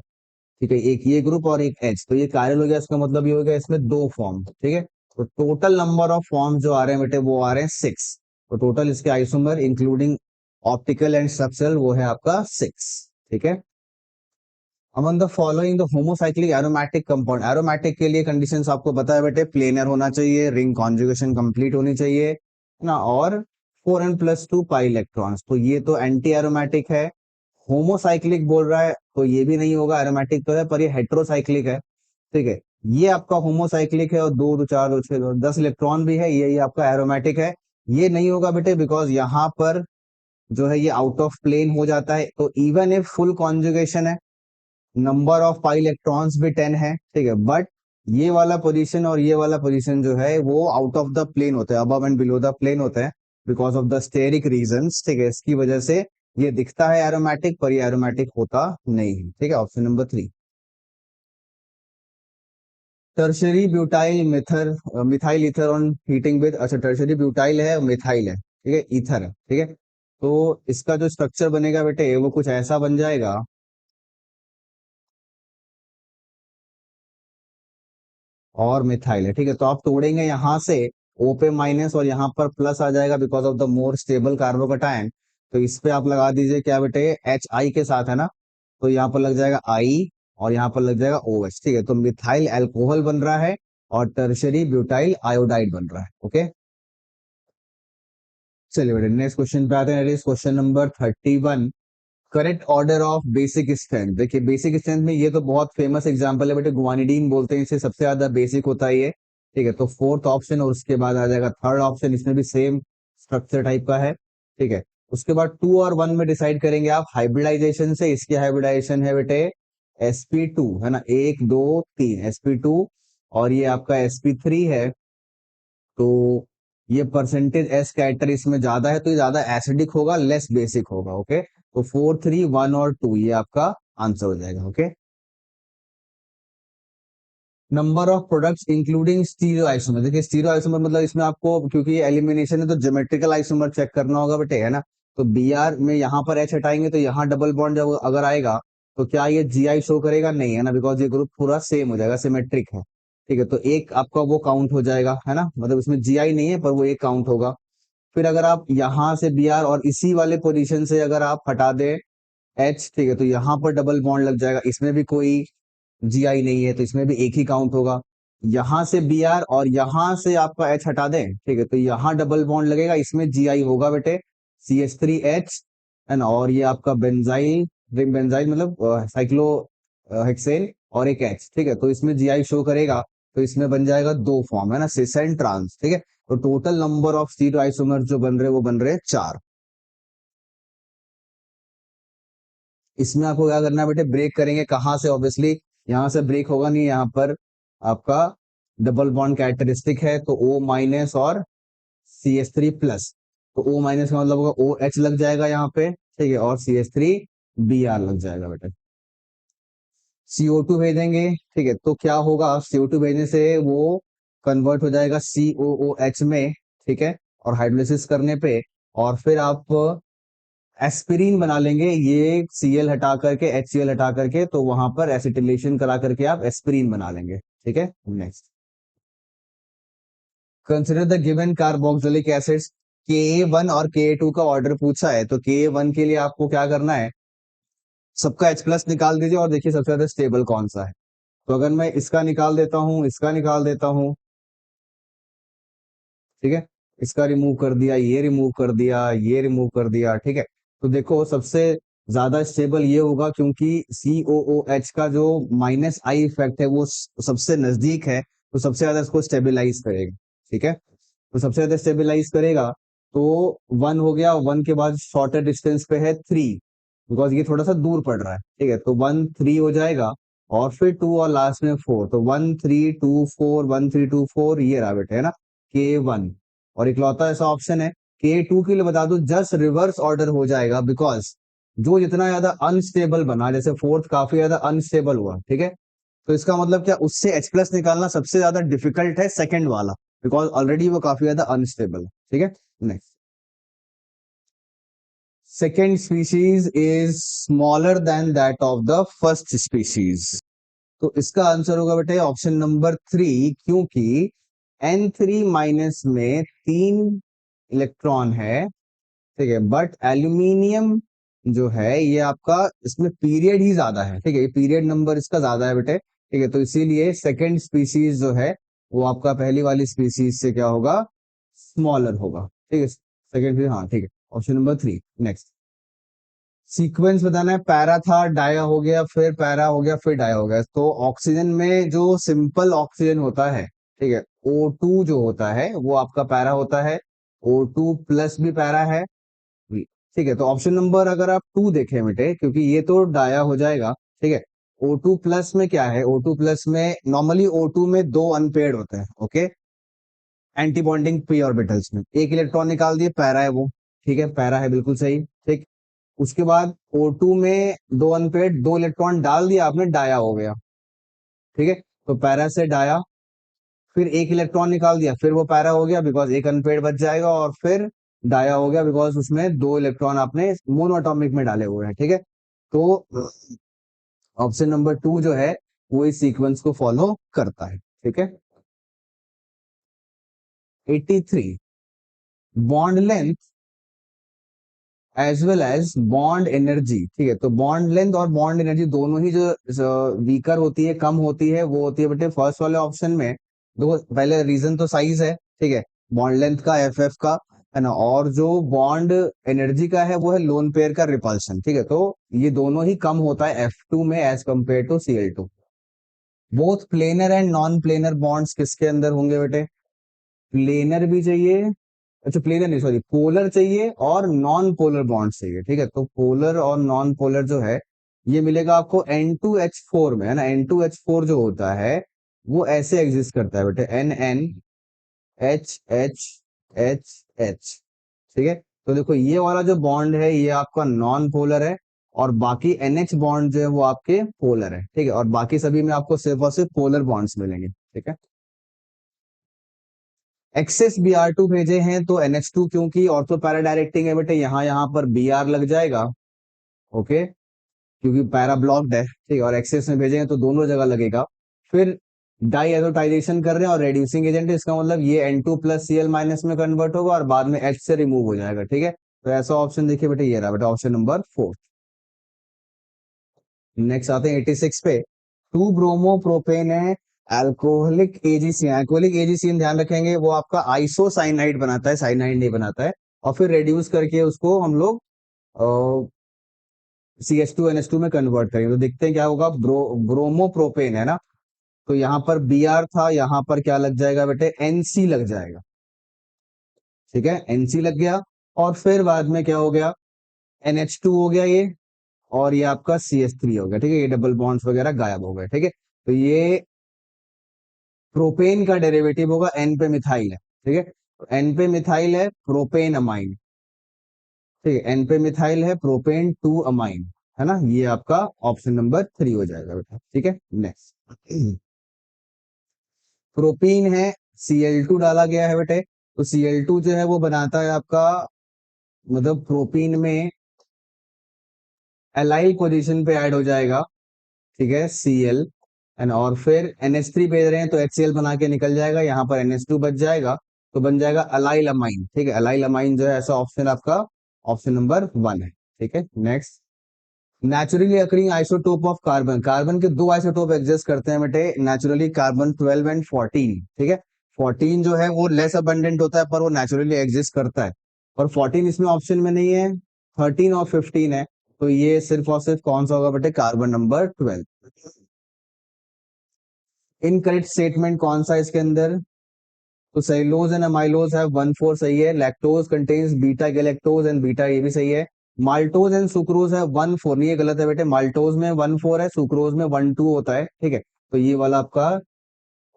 S1: ठीक है, एक ये ग्रुप और एक H, तो ये कायरल हो गया, इसका मतलब ये हो गया इसमें 2 फॉर्म, ठीक है। तो टोटल नंबर ऑफ फॉर्म जो आ रहे हैं बेटे वो आ रहे हैं 6, तो टोटल इसके isomer including optical and structural वो है आपका 6, ठीक है। Among the following the homocyclic aromatic compound, aromatic के लिए कंडीशंस आपको पता है बेटे, प्लेनर होना चाहिए, रिंग कॉन्जुगेशन कंप्लीट होनी चाहिए ना, और 4n+2 पाई इलेक्ट्रॉन्स। तो ये तो एंटी एरोमेटिक है। होमोसाइक्लिक बोल रहा है तो ये भी नहीं होगा, एरोमेटिक तो है पर ये हेट्रोसाइक्लिक है। ठीक है, ये आपका होमोसाइक्लिक है और 2 2 4 2 6 10 इलेक्ट्रॉन भी है, ये आपका एरोमेटिक है। ये नहीं होगा बेटे बिकॉज यहाँ पर जो है ये आउट ऑफ प्लेन हो जाता है। तो इवन if फुल कॉन्जुगेशन है, नंबर ऑफ पाई इलेक्ट्रॉन्स भी 10 है, ठीक है, बट ये वाला पोजीशन और ये वाला पोजीशन जो है वो आउट ऑफ द प्लेन होता है, above and below the plane होता है because of the steric reasons. ठीक है, इसकी वजह से ये दिखता है एरोमेटिक पर ये एरोमेटिक होता नहीं है। ठीक है, option number 3। Tertiary butyl methyl methyl ether on heating with, अच्छा टर्शरी ब्यूटाइल है, मिथाइल है, ठीक है, ईथर है, ठीक है। तो इसका जो स्ट्रक्चर बनेगा बेटे वो कुछ ऐसा बन जाएगा, और मिथाइल है, ठीक है। तो आप तोड़ेंगे यहाँ से O पे माइनस और यहाँ पर प्लस आ जाएगा because of the more stable carbocation. तो इस पे आप लगा दीजिए क्या बेटे, HI के साथ है ना, तो यहाँ पर लग जाएगा I और यहाँ पर लग जाएगा OH। ठीक है, तो मिथाइल अल्कोहल बन रहा है और टर्शरी ब्यूटाइल आयोडाइड बन रहा है। ओके, चलिए बेटे नेक्स्ट क्वेश्चन पे आते हैं। Question number 31, correct order of basic strength. देखिए बेसिक स्ट्रेंथ में ये तो बहुत फेमस एग्जांपल है बेटे, गुआनिडीन बोलते हैं इसे, सबसे ज्यादा बेसिक होता है ये। ठीक है, तो फोर्थ ऑप्शन और उसके बाद आ जाएगा थर्ड ऑप्शन, इसमें भी सेम स्ट्रक्चर टाइप का है। ठीक है, उसके बाद 2 और 1 में डिसाइड करेंगे आप हाइब्रिडाइजेशन से। इसकी हाइब्रिडाइजेशन है बेटे sp2 है ना, 1 2 3 sp2, और ये आपका sp3 है। तो ये परसेंटेज एस कैरेक्टर इसमें ज्यादा है तो ये ज्यादा एसिडिक होगा, लेस बेसिक होगा। ओके, तो 4 3 1 और 2 ये आपका आंसर हो जाएगा। Okay, number of products including stereo isomer. देखिए स्टीरियो आइसोमर मतलब इसमें आपको, क्योंकि ये एलिमिनेशन है तो ज्योमेट्रिकल आइसोमर चेक करना होगा बेटे, है ना। तो Br में यहाँ पर H हटाएंगे तो यहाँ डबल बॉन्ड जब अगर आएगा तो क्या ये Gi शो करेगा, नहीं है ना, बिकॉज ये ग्रुप पूरा सेम हो जाएगा, सिमेट्रिक है। ठीक है, तो एक आपका वो काउंट हो जाएगा, है ना, मतलब इसमें Gi नहीं है पर वो एक काउंट होगा। फिर अगर आप यहाँ से Br और इसी वाले पोजीशन से अगर आप हटा दें H, ठीक है, तो यहाँ पर डबल बॉन्ड लग जाएगा, इसमें भी कोई Gi नहीं है तो इसमें भी एक ही काउंट होगा। यहां से Br और यहां से आपका H हटा दें, ठीक है, तो यहाँ डबल बॉन्ड लगेगा, इसमें Gi होगा बेटे, CH3H, है ना, और ये आपका बेंजाइल, रिंग बेंजाइल मतलब साइक्लो हेक्सेन और एक H। ठीक है, तो इसमें Gi शो करेगा, तो इसमें बन जाएगा दो फॉर्म, है ना, सिस एंड ट्रांस। ठीक है, तो total number of stereo isomer जो बन रहे वो बन रहे 4। इसमें आपको क्या करना है बेटे, ब्रेक करेंगे कहाँ से, ऑब्वियसली यहाँ से ब्रेक होगा नहीं, यहाँ पर आपका डबल बॉन्ड कैरेक्टरिस्टिक है तो O माइनस और CH3 प्लस। तो O माइनस का मतलब होगा OH लग जाएगा यहाँ पे, ठीक है, और CH3Br लग जाएगा बेटा। CO2 भेजेंगे, ठीक है, तो क्या होगा, CO2 भेजने से वो कन्वर्ट हो जाएगा COOH में, ठीक है, और हाइड्रोलिसिस करने पे, और फिर आप एस्पिरिन बना लेंगे, ये Cl हटा करके HCl हटा करके, तो वहां पर एसिटिलेशन करा करके आप एस्पिरिन बना लेंगे। ठीक है, next, consider the given carboxylic acids. Ka1 और Ka2 का ऑर्डर पूछा है, तो Ka1 के लिए आपको क्या करना है, सबका H+ निकाल दीजिए और देखिए सबसे ज्यादा स्टेबल कौन सा है। तो अगर मैं इसका निकाल देता हूं, इसका निकाल देता हूं, ठीक है, इसका रिमूव कर दिया, ये रिमूव कर दिया, ये रिमूव कर दिया, ठीक है, तो देखो सबसे ज्यादा स्टेबल ये होगा क्योंकि COOH का जो -I इफेक्ट है वो सबसे नजदीक है, तो सबसे ज्यादा इसको स्टेबिलाईज करेगा। ठीक है, तो सबसे ज्यादा स्टेबिलाईज करेगा। तो 1 हो गया, 1 के बाद शॉर्टर डिस्टेंस पे है 3, बिकॉज ये थोड़ा सा दूर पड़ रहा है। ठीक है, तो 1 3 हो जाएगा, और फिर 2 और लास्ट में 4, तो 1 3 2 4, 1 3 2 4, ये रहा बेटे, है ना, K1। और इकलौता ऐसा ऑप्शन है, K2 के लिए बता दूं जस्ट रिवर्स ऑर्डर हो जाएगा, बिकॉज जो जितना ज्यादा अनस्टेबल बना, जैसे फोर्थ काफी ज्यादा अनस्टेबल हुआ, ठीक है, तो इसका मतलब क्या, उससे H+ निकालना सबसे ज्यादा डिफिकल्ट है सेकंड वाला, बिकॉज ऑलरेडी वो काफी ज्यादा अनस्टेबल है। ठीक है, next, second species is smaller than that of the first species. तो इसका आंसर होगा बेटे ऑप्शन नंबर 3, क्योंकि N3- में 3 इलेक्ट्रॉन है, ठीक है, बट एल्यूमिनियम जो है ये आपका इसमें पीरियड ही ज्यादा है, ठीक है, ये पीरियड नंबर इसका ज्यादा है बेटे, ठीक है, तो इसीलिए सेकंड स्पीसीज जो है वो आपका पहली वाली स्पीसीज से क्या होगा, स्मॉलर होगा, ठीक है, सेकंड, हाँ ठीक है, ऑप्शन नंबर 3। नेक्स्ट सीक्वेंस बताना है, पैरा था, डाया हो गया, फिर पैरा हो गया, फिर डाया हो गया। तो ऑक्सीजन में जो सिंपल ऑक्सीजन होता है, ठीक है, O2 जो होता है वो आपका पैरा होता है, O2 प्लस भी पैरा है, ठीक है, तो ऑप्शन नंबर अगर आप 2 देखें बेटे, क्योंकि ये तो डाया हो जाएगा, ठीक है, O2 प्लस में क्या है, O2 प्लस में नॉर्मली O2 में 2 अनपेयर्ड होते हैं, okay, anti bonding P orbitals में एक इलेक्ट्रॉन निकाल दिए, पैरा है वो, ठीक है, पैरा है, बिल्कुल सही, ठीक। उसके बाद O2 में 2 अनपेयर्ड, 2 इलेक्ट्रॉन डाल दिया आपने, डाया हो गया, ठीक है, तो पैरा से डाया, फिर एक इलेक्ट्रॉन निकाल दिया, फिर वो पैरा हो गया बिकॉज एक अनपेयर्ड बच जाएगा, और फिर डाया हो गया बिकॉज उसमें 2 इलेक्ट्रॉन आपने मोनोटॉमिक में डाले हुए हैं, ठीक है, तो ऑप्शन नंबर 2 जो है वो इस सीक्वेंस को फॉलो करता है, ठीक है। 83, bond length as well as bond energy, ठीक है, तो बॉन्ड लेंथ और बॉन्ड एनर्जी दोनों ही जो वीकर होती है, कम होती है, वो होती है बेटे फर्स्ट वाले ऑप्शन में। देखो पहले रीजन तो साइज है, ठीक है, बॉन्ड लेंथ का, एफ का, है ना, और जो बॉन्ड एनर्जी का है वो है लोन पेयर का रिपल्शन, ठीक है, तो ये दोनों ही कम होता है F2 में as compare to Cl2। Both planar and non planar bonds किसके अंदर होंगे बेटे, प्लेनर भी चाहिए, अच्छा प्लेनर नहीं सॉरी, पोलर चाहिए और नॉन पोलर बॉन्ड चाहिए, ठीक है, तो पोलर और नॉन पोलर जो है ये मिलेगा आपको N2H4 में, है ना, N2H4 जो होता है वो ऐसे एग्जिस्ट करता है बेटे, NNHHHH, ठीक है, तो देखो ये वाला जो बॉन्ड है ये आपका नॉन पोलर है, और बाकी NH बॉन्ड जो है वो आपके पोलर है, ठीक है, और बाकी सभी में आपको सिर्फ और सिर्फ पोलर बॉन्ड्स मिलेंगे, ठीक है। एक्सेस Br2 भेजे हैं तो NH2, क्योंकि ऑर्थो पैरा डायरेक्टिंग है बेटे, यहाँ पर Br लग जाएगा, ओके, क्योंकि पैरा ब्लॉक्ड है, ठीक है, और एक्सेस में भेजेंगे तो दोनों जगह लगेगा। फिर डाई एजोटाइजेशन कर रहे हैं और रेड्यूसिंग एजेंट है, इसका मतलब ये N2 प्लस Cl माइनस में कन्वर्ट होगा और बाद में H से रिमूव हो जाएगा, ठीक है, तो ऐसा ऑप्शन देखिए बेटे, ये रहा बेटा ऑप्शन नंबर 4। नेक्स्ट आते हैं 86 पे, 2 ब्रोमो प्रोपेन है, अल्कोहलिक एजीसी, अल्कोहलिक एजीसी ध्यान रखेंगे वो आपका आइसोसाइनाइड बनाता है, साइनाइड नहीं बनाता है, और फिर रेड्यूस करके उसको हम लोग CH2NH2 में कन्वर्ट करेंगे, तो देखते हैं क्या होगा, ब्रोमो प्रोपेन है ना, तो यहाँ पर Br था, यहाँ पर क्या लग जाएगा बेटे, NC लग जाएगा, ठीक है, NC लग गया, और फिर बाद में क्या हो गया, NH2 हो गया ये, और ये आपका CH3 हो गया, ठीक है, ये डबल बॉन्ड्स वगैरह गायब हो गए, ठीक है, तो ये प्रोपेन का डेरिवेटिव होगा, N पे मिथाइल है, ठीक है, तो N पे मिथाइल है, प्रोपेन अमाइन, ठीक है, N पे मिथाइल है, प्रोपेन 2 अमाइन, है ना, ये आपका ऑप्शन नंबर 3 हो जाएगा बेटा, ठीक है। नेक्स्ट प्रोपीन है, Cl2 डाला गया है बेटे, तो Cl2 जो है वो बनाता है आपका, मतलब प्रोपीन में एलाइल पोजीशन पे ऐड हो जाएगा, ठीक है, Cl, एंड और फिर NH3 भेज रहे हैं तो HCl बना के निकल जाएगा, यहाँ पर NH2 बच जाएगा, तो बन जाएगा अलाइल अमाइन, ठीक है, अलाइल अमाइन जो है ऐसा ऑप्शन आपका ऑप्शन नंबर 1 है, ठीक है। Next naturally occurring isotope of carbon, carbon के 2 आइसोटोप एग्जिस्ट करते हैं बेटे नेचुरली, कार्बन 12 एंड 14, ठीक है, 14 जो है वो लेस अबंडेंट होता है पर वो नेचुरली एग्जिस्ट करता है, और 14 इसमें ऑप्शन में नहीं है, 13 और 15 है, तो ये सिर्फ और सिर्फ कौन सा होगा बेटे, कार्बन नंबर 12। इनकरेक्ट स्टेटमेंट कौन सा इसके अंदर, तो सेलुलोज एंड अमाइलोज है 1,4 सही है, lactose contains beta galactose and beta, ये भी सही है, माल्टोज एंड सुक्रोज है 1,4, नहीं ये गलत है बेटे, माल्टोज में 1,4 है, सुक्रोज में 1,2 होता है, ठीक है, तो ये वाला आपका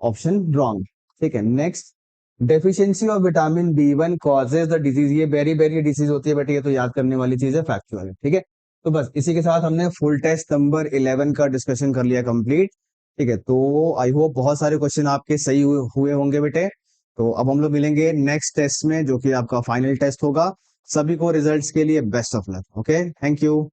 S1: ऑप्शन रॉन्ग, ठीक है। Next deficiency of vitamin B1 causes the disease, ये वेरी वेरी डिजीज होती है बेटे, ये तो याद करने वाली चीज है, फैक्चुअल है, ठीक है, तो बस इसी के साथ हमने फुल टेस्ट नंबर 11 का डिस्कशन कर लिया कंप्लीट, ठीक है, तो आई होप बहुत सारे क्वेश्चन आपके सही हुए होंगे बेटे, तो अब हम लोग मिलेंगे नेक्स्ट टेस्ट में जो कि आपका फाइनल टेस्ट होगा, सभी को रिजल्ट्स के लिए best of luck, okay, thank you.